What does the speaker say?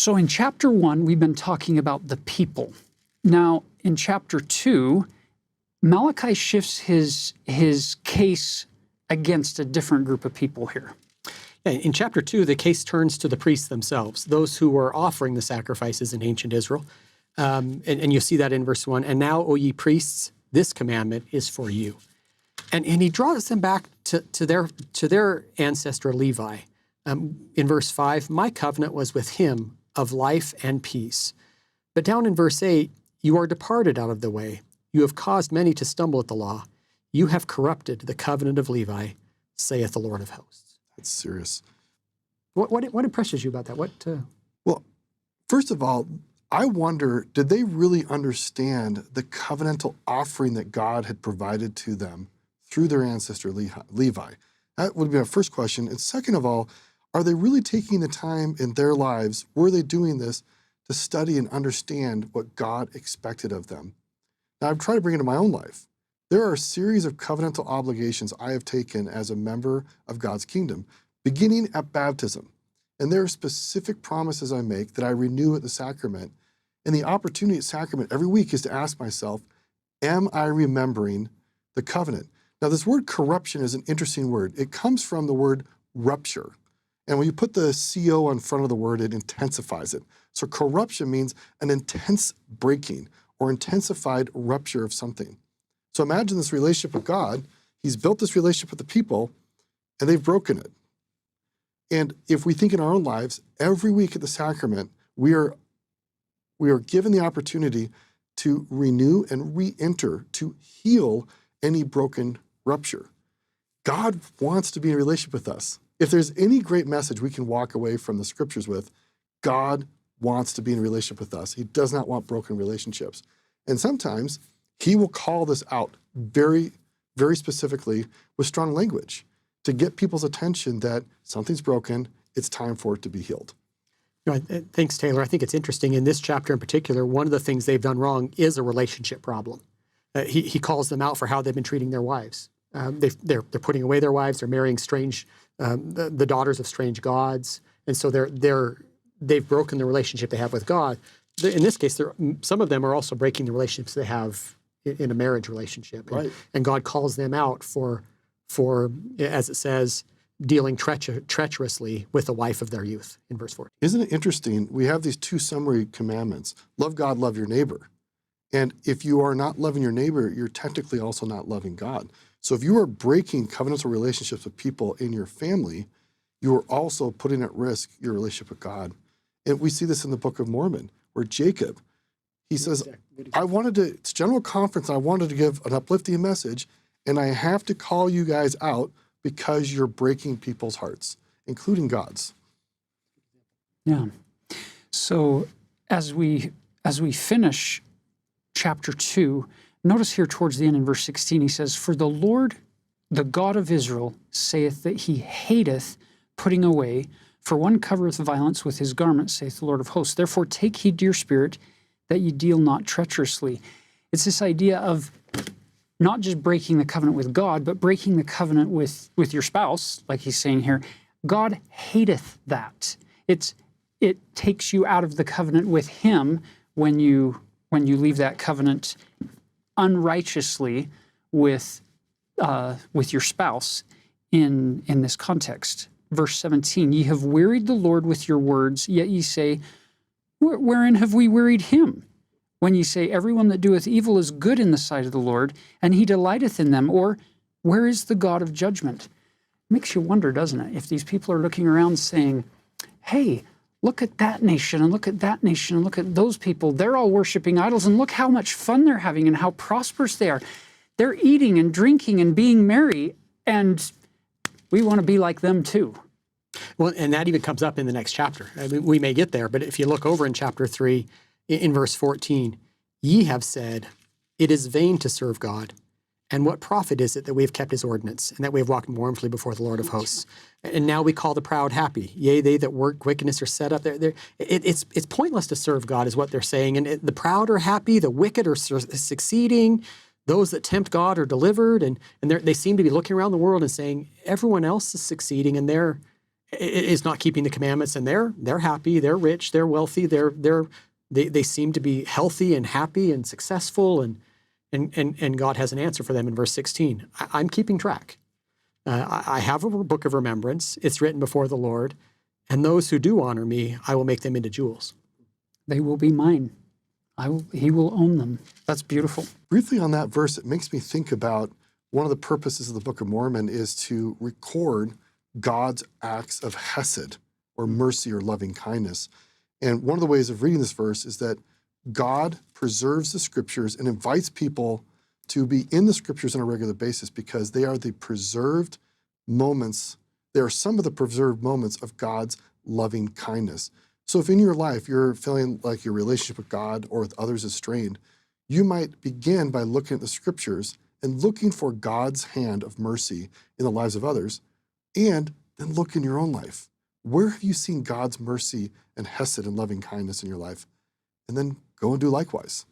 So in chapter 1, we've been talking about the people. Now, in chapter 2, Malachi shifts his case against a different group of people here. Yeah, in chapter 2, the case turns to the priests themselves, those who were offering the sacrifices in ancient Israel. And you see that in verse 1. And now, O ye priests, this commandment is for you. And he draws them back to their ancestor Levi. In verse 5, my covenant was with him of life and peace. But down in verse 8, you are departed out of the way. You have caused many to stumble at the law. You have corrupted the covenant of Levi, saith the Lord of hosts. That's serious. What impresses you about that? Well, first of all, I wonder, did they really understand the covenantal offering that God had provided to them through their ancestor Levi? That would be my first question. And second of all, are they really taking the time in their lives, were they doing this, to study and understand what God expected of them? Now, I've tried to bring it to my own life. There are a series of covenantal obligations I have taken as a member of God's kingdom, beginning at baptism. And there are specific promises I make that I renew at the sacrament. And the opportunity at sacrament every week is to ask myself, am I remembering the covenant? Now, this word corruption is an interesting word. It comes from the word rupture. And when you put the CO in front of the word, it intensifies it. So corruption means an intense breaking or intensified rupture of something. So imagine this relationship with God. He's built this relationship with the people, and they've broken it. And if we think in our own lives, every week at the sacrament, we are given the opportunity to renew and re-enter, to heal any broken rupture. God wants to be in a relationship with us. If there's any great message we can walk away from the scriptures with, God wants to be in a relationship with us. He does not want broken relationships. And sometimes he will call this out very, very specifically with strong language to get people's attention that something's broken, it's time for it to be healed. Thanks, Taylor. I think it's interesting. In this chapter in particular, one of the things they've done wrong is a relationship problem. He calls them out for how they've been treating their wives. They're putting away their wives. They're marrying the daughters of strange gods, and so they've broken the relationship they have with God. In this case, some of them are also breaking the relationships they have in a marriage relationship, right. And God calls them out for, as it says, dealing treacherously with the wife of their youth in verse 4. Isn't it interesting? We have these two summary commandments: love God, love your neighbor. And if you are not loving your neighbor, you're technically also not loving God. So if you are breaking covenantal relationships with people in your family, you are also putting at risk your relationship with God. And we see this in the Book of Mormon, where Jacob, he says, it's General Conference, I wanted to give an uplifting message, and I have to call you guys out because you're breaking people's hearts, including God's. Yeah. So as we finish chapter 2, notice here towards the end in verse 16, he says, for the Lord, the God of Israel, saith that he hateth putting away, for one covereth violence with his garment, saith the Lord of hosts. Therefore take heed to your spirit, that ye deal not treacherously. It's this idea of not just breaking the covenant with God, but breaking the covenant with your spouse, like he's saying here. God hateth that. It takes you out of the covenant with him when you leave that covenant unrighteously with your spouse in this context. Verse 17, ye have wearied the Lord with your words, yet ye say, wherein have we wearied him? When ye say, everyone that doeth evil is good in the sight of the Lord, and he delighteth in them, or where is the God of judgment? It makes you wonder, doesn't it, if these people are looking around saying, hey, look at that nation, and look at that nation, and look at those people. They're all worshiping idols, and look how much fun they're having and how prosperous they are. They're eating and drinking and being merry, and we want to be like them too. Well, and that even comes up in the next chapter. I mean, we may get there, but if you look over in chapter 3, in verse 14, ye have said, it is vain to serve God. And what profit is it that we have kept his ordinance, and that we have walked mournfully before the Lord of hosts? And now we call the proud happy. Yea, they that work wickedness are set up. It's pointless to serve God, is what they're saying. And the proud are happy, the wicked are succeeding, those that tempt God are delivered. And they seem to be looking around the world and saying, everyone else is succeeding, and is not keeping the commandments, and they're happy, they're rich, they're wealthy, they seem to be healthy and happy and successful, and God has an answer for them in verse 16. I'm keeping track. I have a book of remembrance. It's written before the Lord, and those who do honor me, I will make them into jewels. They will be mine. He will own them. That's beautiful. Briefly on that verse, it makes me think about one of the purposes of the Book of Mormon is to record God's acts of hesed, or mercy, or loving kindness. And one of the ways of reading this verse is that God preserves the scriptures and invites people to be in the scriptures on a regular basis because they are the preserved moments. They are some of the preserved moments of God's loving kindness. So if in your life you're feeling like your relationship with God or with others is strained, you might begin by looking at the scriptures and looking for God's hand of mercy in the lives of others, and then look in your own life. Where have you seen God's mercy and hesed and loving kindness in your life? And then go and do likewise.